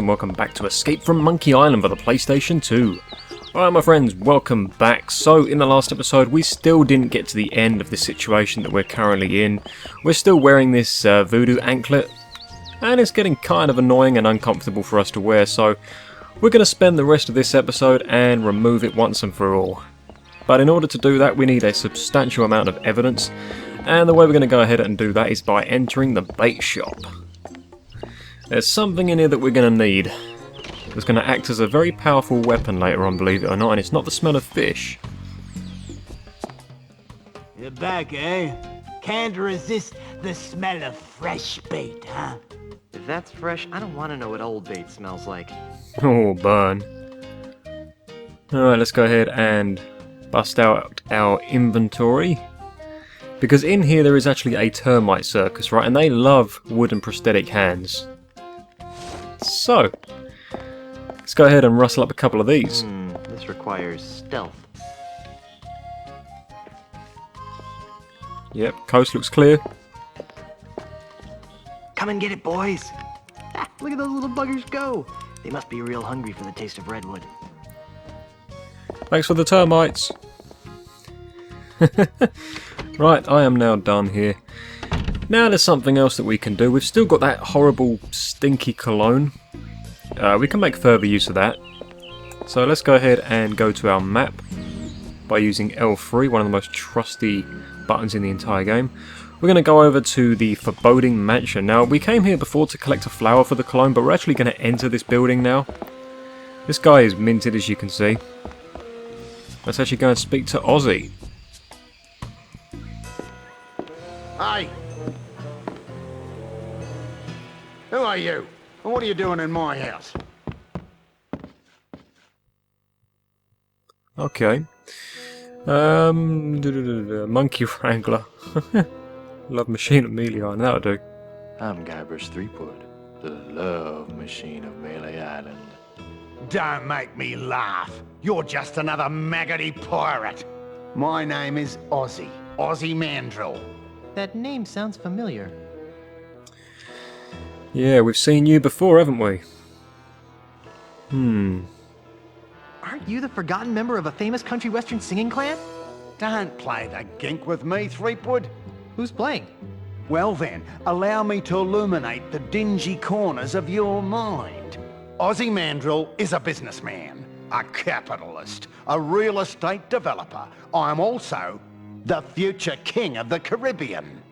and welcome back to Escape from Monkey Island for the PlayStation 2. Alright my friends, welcome back. So in the last episode we still didn't get to the end of the situation that we're currently in. We're still wearing this voodoo anklet, and it's getting kind of annoying and uncomfortable for us to wear, so we're going to spend the rest of this episode and remove it once and for all. But in order to do that we need a substantial amount of evidence, and the way we're going to go ahead and do that is by entering the bait shop. There's something in here that we're going to need. It's going to act as a very powerful weapon later on, believe it or not, and it's not the smell of fish. You're back, eh? Can't resist the smell of fresh bait, huh? If that's fresh, I don't want to know what old bait smells like. Oh, burn. Alright, let's go ahead and bust out our inventory. Because in here there is actually a termite circus, right? And they love wooden prosthetic hands. So, let's go ahead and rustle up a couple of these. This requires stealth. Yep, coast looks clear. Come and get it, boys! Ah, look at those little buggers go! They must be real hungry for the taste of redwood. Thanks for the termites. Right, I am now done here. Now there's something else that we can do. We've still got that horrible stinky cologne. We can make further use of that. So let's go ahead and go to our map by using L3, one of the most trusty buttons in the entire game. We're going to go over to the Foreboding Mansion. Now we came here before to collect a flower for the cologne, but we're actually going to enter this building now. This guy is minted, as you can see. Let's actually go and speak to Aussie. Hey! Who are you? And what are you doing in my house? Okay. Monkey Wrangler. Love Machine of Melee Island, that'll do. I'm Guybrush Threepwood, the love machine of Melee Island. Don't make me laugh. You're just another maggoty pirate. My name is Aussie Mandrill. That name sounds familiar. Yeah, we've seen you before, haven't we? Aren't you the forgotten member of a famous country western singing clan? Don't play the gink with me, Threepwood. Who's playing? Well then, allow me to illuminate the dingy corners of your mind. Aussie Mandrill is a businessman, a capitalist, a real estate developer. I'm also the future king of the Caribbean.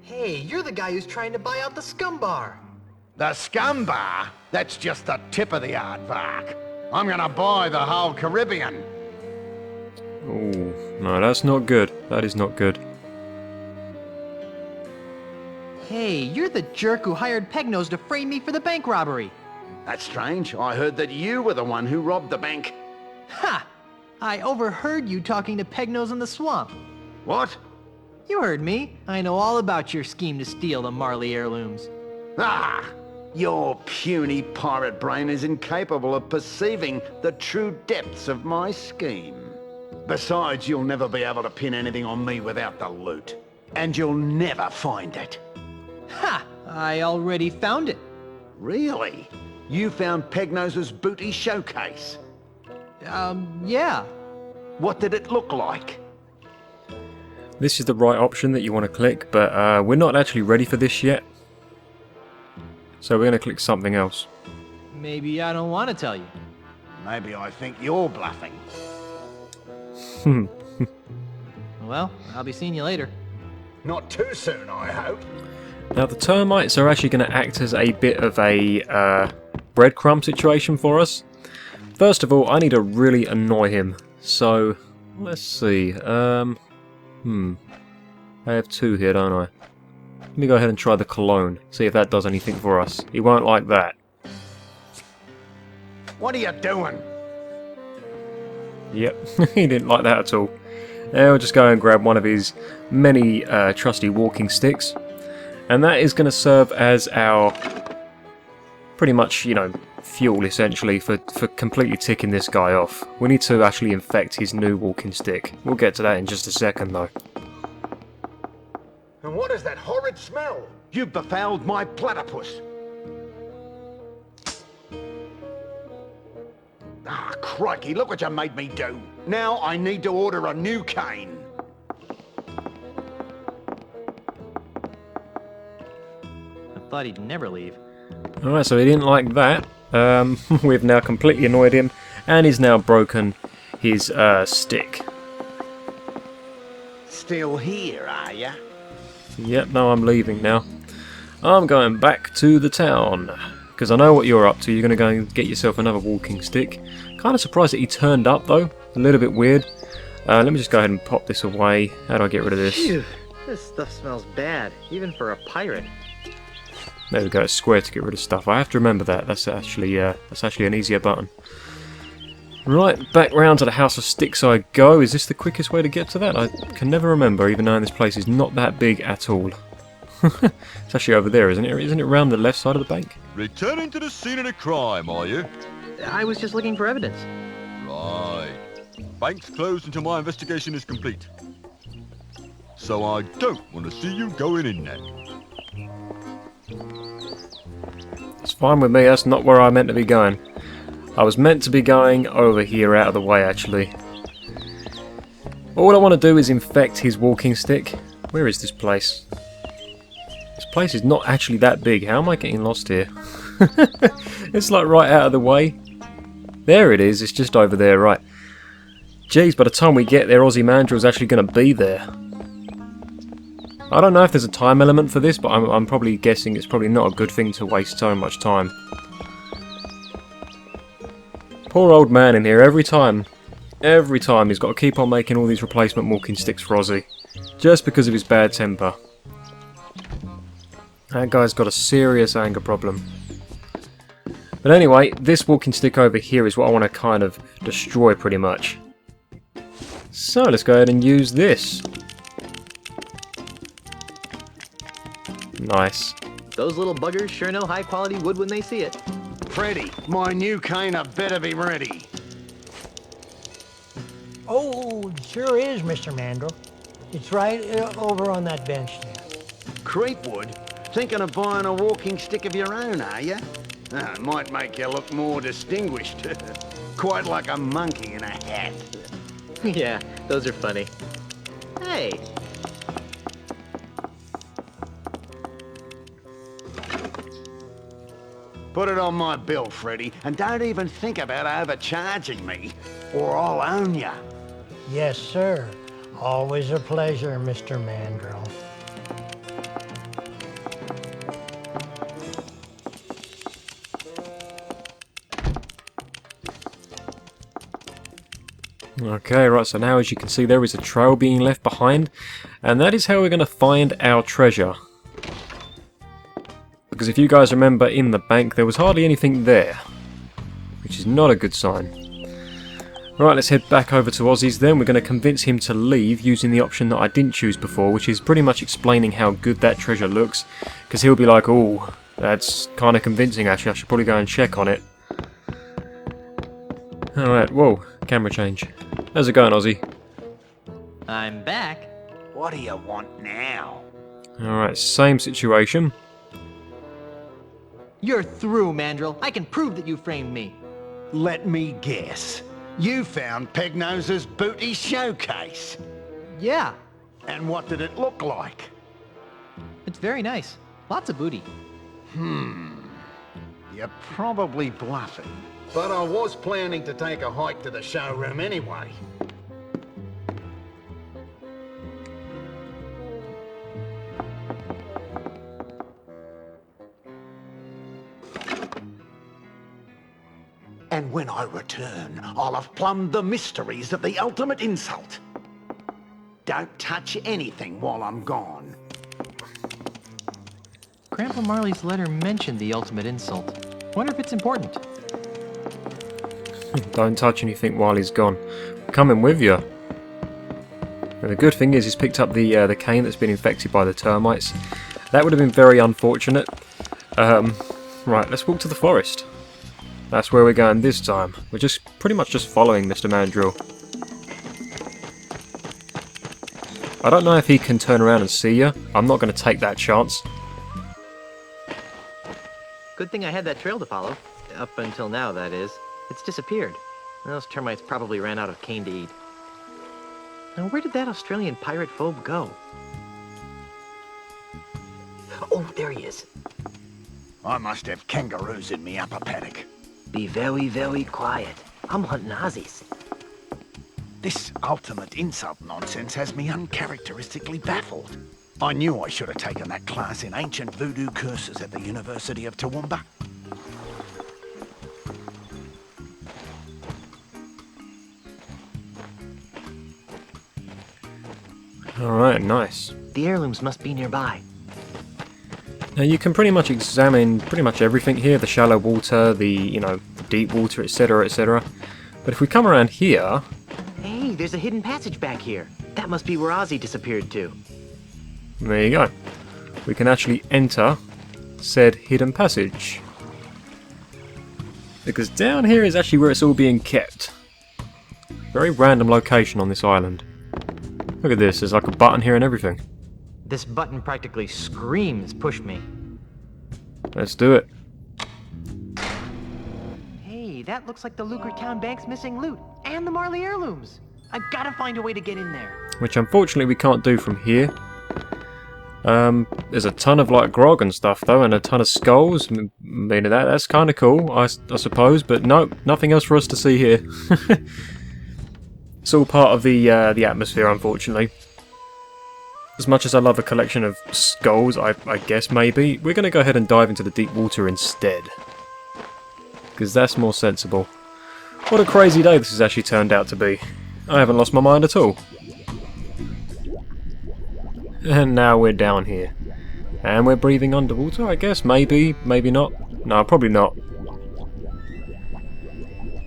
Hey, you're the guy who's trying to buy out the Scum Bar. The Scum Bar? That's just the tip of the aardvark. I'm gonna buy the whole Caribbean. Oh, no, that's not good. That is not good. Hey, you're the jerk who hired Pegnose to frame me for the bank robbery. That's strange. I heard that you were the one who robbed the bank. Ha! I overheard you talking to Pegnose in the swamp. What? You heard me. I know all about your scheme to steal the Marley heirlooms. Ah! Your puny pirate brain is incapable of perceiving the true depths of my scheme. Besides, you'll never be able to pin anything on me without the loot. And you'll never find it. Ha! I already found it. Really? You found Pegnose's booty showcase? Yeah. What did it look like? This is the right option that you want to click, but we're not actually ready for this yet. So we're going to click something else. Maybe I don't want to tell you. Maybe I think you're bluffing. Well, I'll be seeing you later. Not too soon, I hope. Now the termites are actually going to act as a bit of a breadcrumb situation for us. First of all, I need to really annoy him. So, let's see. I have two here, don't I? Let me go ahead and try the cologne. See if that does anything for us. He won't like that. What are you doing? Yep, he didn't like that at all. Now we'll just go and grab one of his many trusty walking sticks. And that is going to serve as our, pretty much, you know, fuel essentially for completely ticking this guy off. We need to actually infect his new walking stick. We'll get to that in just a second though. And what is that horrid smell? You've befouled my platypus. Ah, crikey, look what you made me do. Now I need to order a new cane. I thought he'd never leave. Alright, so he didn't like that. We've now completely annoyed him, and he's now broken his stick. Still here, are ya? Yep, no, I'm leaving now. I'm going back to the town, because I know what you're up to. You're going to go and get yourself another walking stick. Kind of surprised that he turned up, though. A little bit weird. Let me just go ahead and pop this away. How do I get rid of this? Phew, this stuff smells bad, even for a pirate. There we go, it's square to get rid of stuff. I have to remember that. That's actually an easier button. Right, back round to the House of Sticks I go. Is this the quickest way to get to that? I can never remember, even though this place is not that big at all. It's actually over there, isn't it? Isn't it round the left side of the bank? Returning to the scene of the crime, are you? I was just looking for evidence. Right. Bank's closed until my investigation is complete. So I don't want to see you going in there. It's fine with me, that's not where I meant to be going. I was meant to be going over here out of the way, actually. All I want to do is infect his walking stick. Where is this place? This place is not actually that big. How am I getting lost here? It's like right out of the way. There it is, it's just over there, right. Jeez, by the time we get there, Aussie Mandrill is actually going to be there. I don't know if there's a time element for this, but I'm probably guessing it's probably not a good thing to waste so much time. Poor old man in here, every time he's got to keep on making all these replacement walking sticks for Aussie. Just because of his bad temper. That guy's got a serious anger problem. But anyway, this walking stick over here is what I want to kind of destroy pretty much. So let's go ahead and use this. Nice. Those little buggers sure know high quality wood when they see it. Freddy, my new cane had better be ready. Oh, it sure is, Mr. Mandrill. It's right over on that bench there. Creepwood? Thinking of buying a walking stick of your own, are you? It might make you look more distinguished. Quite like a monkey in a hat. Yeah, those are funny. Hey, Put it on my bill, Freddy, and don't even think about overcharging me, or I'll own ya. Yes, sir. Always a pleasure, Mr. Mandrill. Okay, right, so now as you can see there is a trail being left behind, and that is how we're going to find our treasure. Because if you guys remember, in the bank there was hardly anything there, which is not a good sign. Right, let's head back over to Aussie's then. We're going to convince him to leave using the option that I didn't choose before, which is pretty much explaining how good that treasure looks, because he'll be like, oh, that's kind of convincing actually, I should probably go and check on it. Alright, whoa, camera change. How's it going, Aussie? I'm back. What do you want now? Alright, same situation. You're through, Mandrill. I can prove that you framed me. Let me guess. You found Pegnose's booty showcase. Yeah, And what did it look like? it's very nice. Lots of booty. You're probably bluffing. But I was planning to take a hike to the showroom anyway. And when I return, I'll have plumbed the mysteries of the ultimate insult. Don't touch anything while I'm gone. Grandpa Marley's letter mentioned the ultimate insult. Wonder if it's important. Don't touch anything while he's gone. Coming with you. And the good thing is he's picked up the cane that's been infected by the termites. That would have been very unfortunate. Right, let's walk to the forest. That's where we're going this time. We're just pretty much just following Mr. Mandrill. I don't know if he can turn around and see you. I'm not going to take that chance. Good thing I had that trail to follow. Up until now, that is. It's disappeared. Those termites probably ran out of cane to eat. Now, where did that Australian pirate phobe go? Oh, there he is. I must have kangaroos in me upper paddock. Be very, very quiet. I'm hunting Aussies. This ultimate insult nonsense has me uncharacteristically baffled. I knew I should have taken that class in ancient voodoo curses at the University of Toowoomba. Alright, nice. The heirlooms must be nearby. Now you can pretty much examine pretty much everything here, the shallow water, the deep water, etc, etc. But if we come around here... Hey, there's a hidden passage back here. That must be where Aussie disappeared to. There you go. We can actually enter said hidden passage. Because down here is actually where it's all being kept. Very random location on this island. Look at this, there's like a button here and everything. This button practically screams, push me. Let's do it. Hey, that looks like the Lucre Town Bank's missing loot. And the Marley heirlooms. I gotta find a way to get in there. Which unfortunately we can't do from here. There's a ton of like grog and stuff though, and a ton of skulls. Meaning that's kind of cool, I suppose. But no, nothing else for us to see here. It's all part of the atmosphere, unfortunately. As much as I love a collection of skulls, I guess maybe, we're going to go ahead and dive into the deep water instead. Because that's more sensible. What a crazy day this has actually turned out to be. I haven't lost my mind at all. And now we're down here. And we're breathing underwater, I guess? Maybe, maybe not. No, probably not.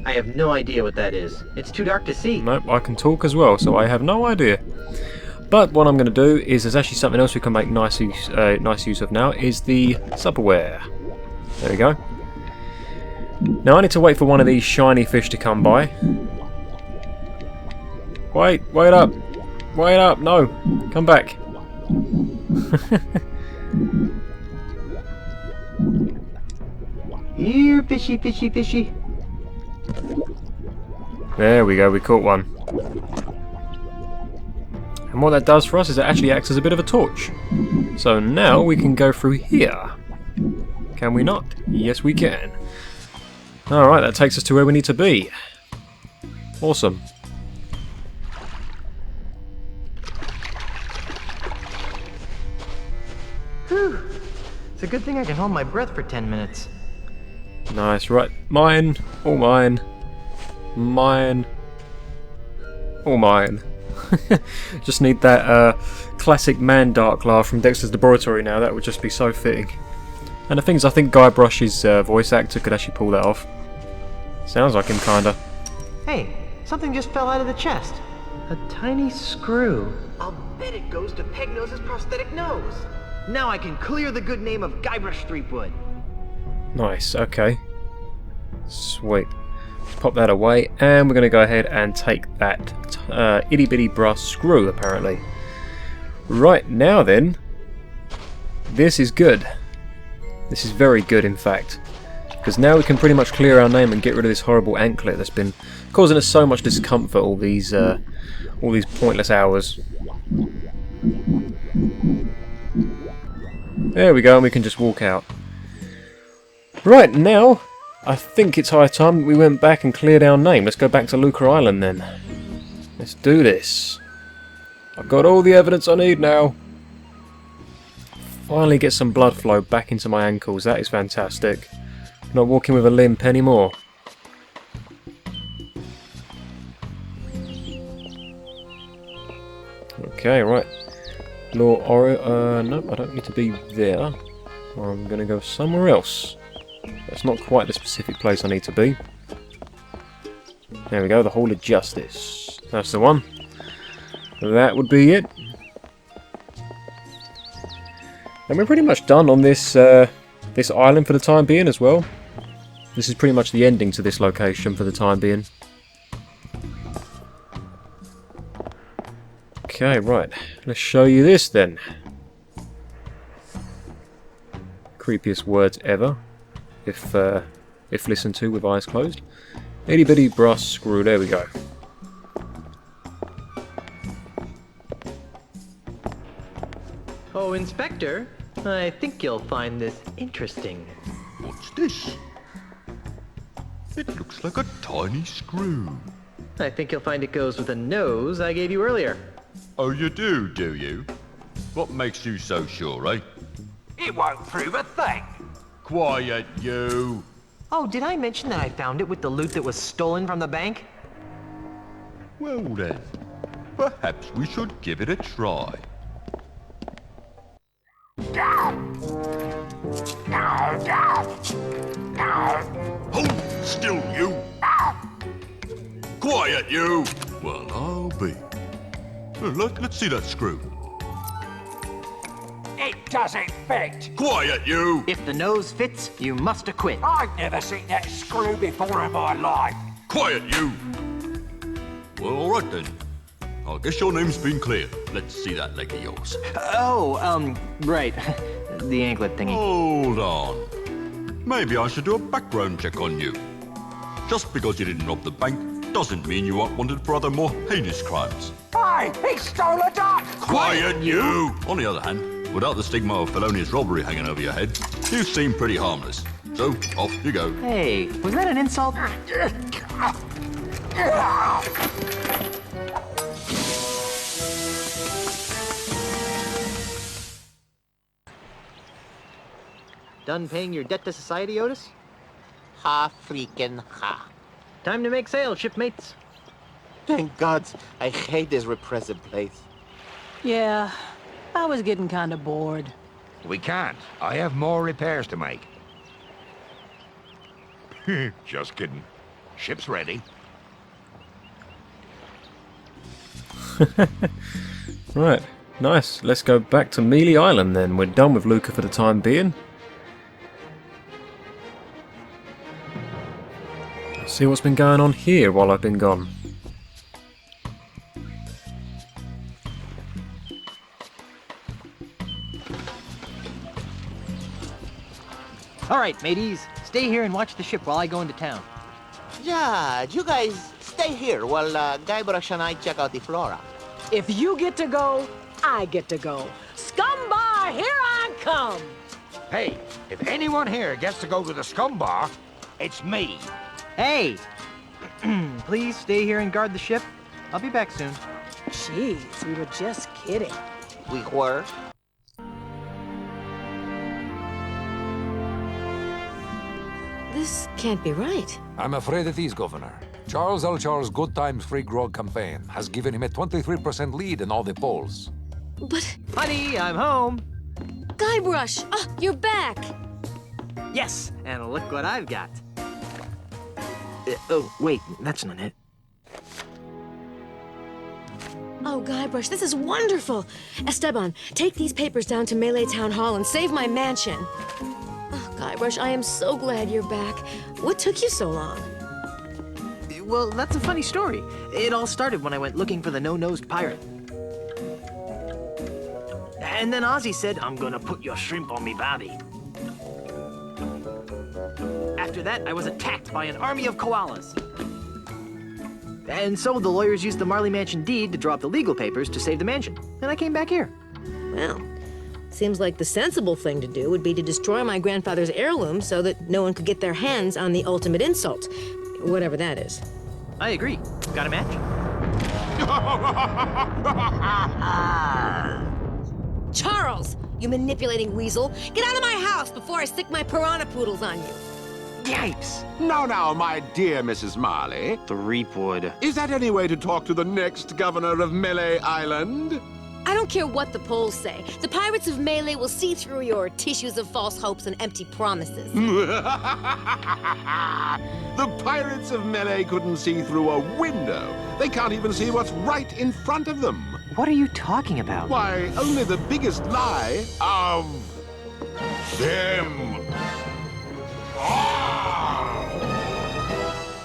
I have no idea what that is. It's too dark to see. Nope, I can talk as well, so I have no idea. But what I'm going to do is, there's actually something else we can make nice use of now, is the Tupperware. There we go. Now I need to wait for one of these shiny fish to come by. Wait up! Wait up! No! Come back! Here, fishy, fishy, fishy. There we go, we caught one. And what that does for us is it actually acts as a bit of a torch. So now we can go through here. Can we not? Yes we can. Alright, that takes us to where we need to be. Awesome. Whew. It's a good thing I can hold my breath for 10 minutes. Nice, right. Mine. All mine. Mine. All mine. Just need that classic man dark laugh from Dexter's Laboratory now. That would just be so fitting. And the thing is, I think Guy Brush's voice actor could actually pull that off. Sounds like him, kinda. Hey, something just fell out of the chest. A tiny screw. I'll bet it goes to Pegnose's prosthetic nose. Now I can clear the good name of Guybrush Threepwood. Nice, okay. Sweet. Let's pop that away, and we're going to go ahead and take that itty bitty brass screw, apparently. Right, now then, this is good. This is very good, in fact. Because now we can pretty much clear our name and get rid of this horrible anklet that's been causing us so much discomfort all these pointless hours. There we go, and we can just walk out. Right, now, I think it's high time we went back and cleared our name. Let's go back to Lucre Island then. Let's do this. I've got all the evidence I need now. Finally get some blood flow back into my ankles. That is fantastic. Not walking with a limp anymore. Okay, right. Lord Oro, no, I don't need to be there. I'm going to go somewhere else. That's not quite the specific place I need to be. There we go, the Hall of Justice. That's the one. That would be it. And we're pretty much done on this this island for the time being as well. This is pretty much the ending to this location for the time being. Okay, right. Let's show you this then. Creepiest words ever, if listened to with eyes closed. Itty bitty brass screw. There we go. Oh, Inspector, I think you'll find this interesting. What's this? It looks like a tiny screw. I think you'll find it goes with the nose I gave you earlier. Oh, you do you? What makes you so sure, eh? It won't prove a thing. Quiet, you! Oh, did I mention that I found it with the loot that was stolen from the bank? Well then, perhaps we should give it a try. Hold still, you! Quiet, you! Well, I'll be. Let's see that screw. It doesn't fit. Quiet, you! If the nose fits, you must acquit. I've never seen that screw before in my life. Quiet, you! Well, all right then. I guess your name's been cleared. Let's see that leg of yours. Right. The anklet thingy. Hold on. Maybe I should do a background check on you. Just because you didn't rob the bank doesn't mean you aren't wanted for other more heinous crimes. Hey, he stole a duck! Quiet, you! On the other hand, without the stigma of felonious robbery hanging over your head, you seem pretty harmless. So, off you go. Hey, was that an insult? Done paying your debt to society, Otis? Ha freaking ha. Time to make sail, shipmates. Thank gods, I hate this repressive place. Yeah, I was getting kind of bored. We can't. I have more repairs to make. Just kidding. Ship's ready. Right, nice. Let's go back to Mealy Island then. We're done with Luca for the time being. See what's been going on here while I've been gone. All right, mateys, stay here and watch the ship while I go into town. Yeah, you guys stay here while Guybrush and I check out the flora. If you get to go, I get to go. Scumbar, here I come! Hey, if anyone here gets to go to the scum bar, it's me. Hey! Please stay here and guard the ship. I'll be back soon. Jeez, we were just kidding. We were. This can't be right. I'm afraid it is, Governor. Charles L. Charles' Good Times Free Grog campaign has given him a 23% lead in all the polls. But, Honey, I'm home. Guybrush, you're back. Yes, and look what I've got. Oh, wait, that's not it. Oh, Guybrush, this is wonderful. Esteban, take these papers down to Melee Town Hall and save my mansion. Oh, Guybrush, I am so glad you're back. What took you so long? Well, that's a funny story. It all started when I went looking for the no-nosed pirate. And then Ozzy said, I'm gonna put your shrimp on me bobby. After that, I was attacked by an army of koalas. And so the lawyers used the Marley Mansion deed to draw up the legal papers to save the mansion. And I came back here. Well, seems like the sensible thing to do would be to destroy my grandfather's heirloom so that no one could get their hands on the ultimate insult. Whatever that is. I agree. Got a match? Charles, you manipulating weasel. Get out of my house before I stick my piranha poodles on you. Yipes! Now, my dear Mrs. Marley. The Reapwood. Is that any way to talk to the next governor of Melee Island? I don't care what the polls say. The pirates of Melee will see through your tissues of false hopes and empty promises. The pirates of Melee couldn't see through a window. They can't even see what's right in front of them. What are you talking about? Why, only the biggest lie of them.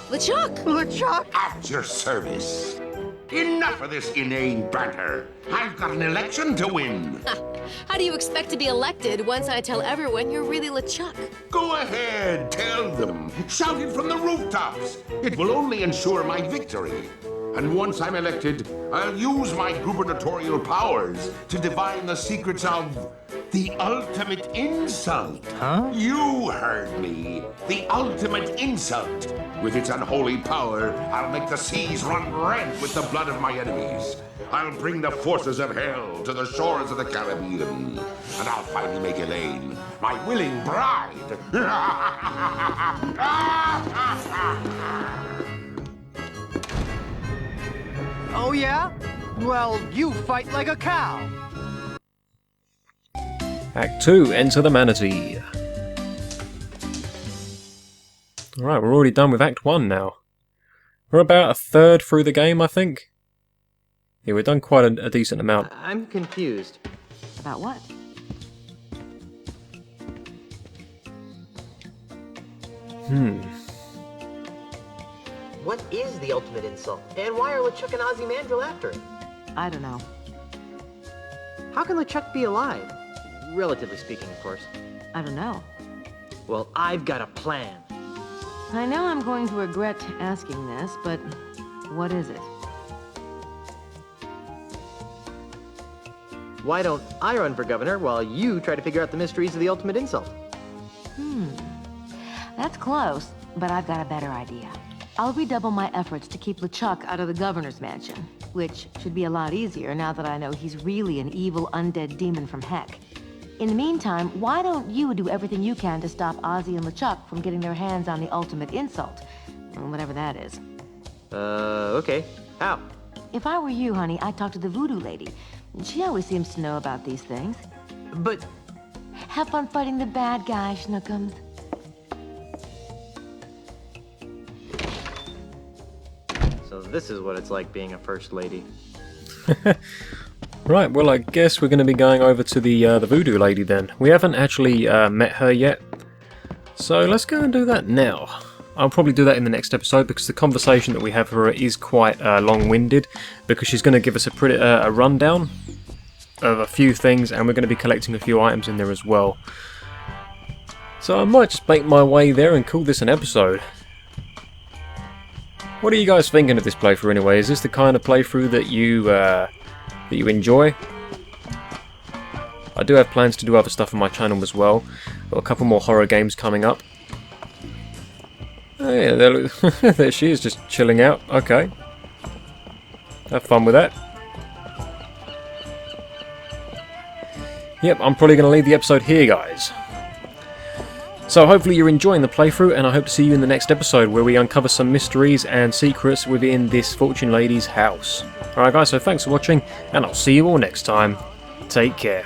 LeChuck! LeChuck! At your service. Enough of this inane banter. I've got an election to win. How do you expect to be elected once I tell everyone you're really LeChuck? Go ahead, tell them. Shout it from the rooftops. It will only ensure my victory. And once I'm elected, I'll use my gubernatorial powers to divine the secrets of the ultimate insult. Huh? You heard me. The ultimate insult. With its unholy power, I'll make the seas run red with the blood of my enemies. I'll bring the forces of hell to the shores of the Caribbean. And I'll finally make Elaine my willing bride. Oh, yeah? Well, you fight like a cow. Act 2, Enter the Manatee. Alright, we're already done with Act 1 now. We're about a third through the game, I think. Yeah, we've done quite a decent amount. I'm confused. About what? What is the ultimate insult? And why are LeChuck and Aussie Mandrill after it? I don't know. How can LeChuck be alive? Relatively speaking, of course. I don't know. Well, I've got a plan. I know I'm going to regret asking this, but what is it? Why don't I run for governor while you try to figure out the mysteries of the ultimate insult? That's close, but I've got a better idea. I'll redouble my efforts to keep LeChuck out of the governor's mansion, which should be a lot easier now that I know he's really an evil undead demon from heck. In the meantime, why don't you do everything you can to stop Ozzy and LeChuck from getting their hands on the ultimate insult? Whatever that is. Okay. How? If I were you, honey, I'd talk to the voodoo lady. She always seems to know about these things. But... Have fun fighting the bad guy, Schnookums. So this is what it's like being a first lady. Right, well I guess we're going to be going over to the voodoo lady then. We haven't actually met her yet, so let's go and do that now. I'll probably do that in the next episode because the conversation that we have with her is quite long-winded, because she's going to give us a rundown of a few things, and we're going to be collecting a few items in there as well. So I might just make my way there and call this an episode. What are you guys thinking of this playthrough anyway? Is this the kind of playthrough that you enjoy? I do have plans to do other stuff on my channel as well. Got a couple more horror games coming up. Oh yeah, there she is, just chilling out. Okay. Have fun with that. Yep, I'm probably going to leave the episode here, guys. So hopefully you're enjoying the playthrough, and I hope to see you in the next episode where we uncover some mysteries and secrets within this fortune lady's house. Alright guys, so thanks for watching, and I'll see you all next time. Take care.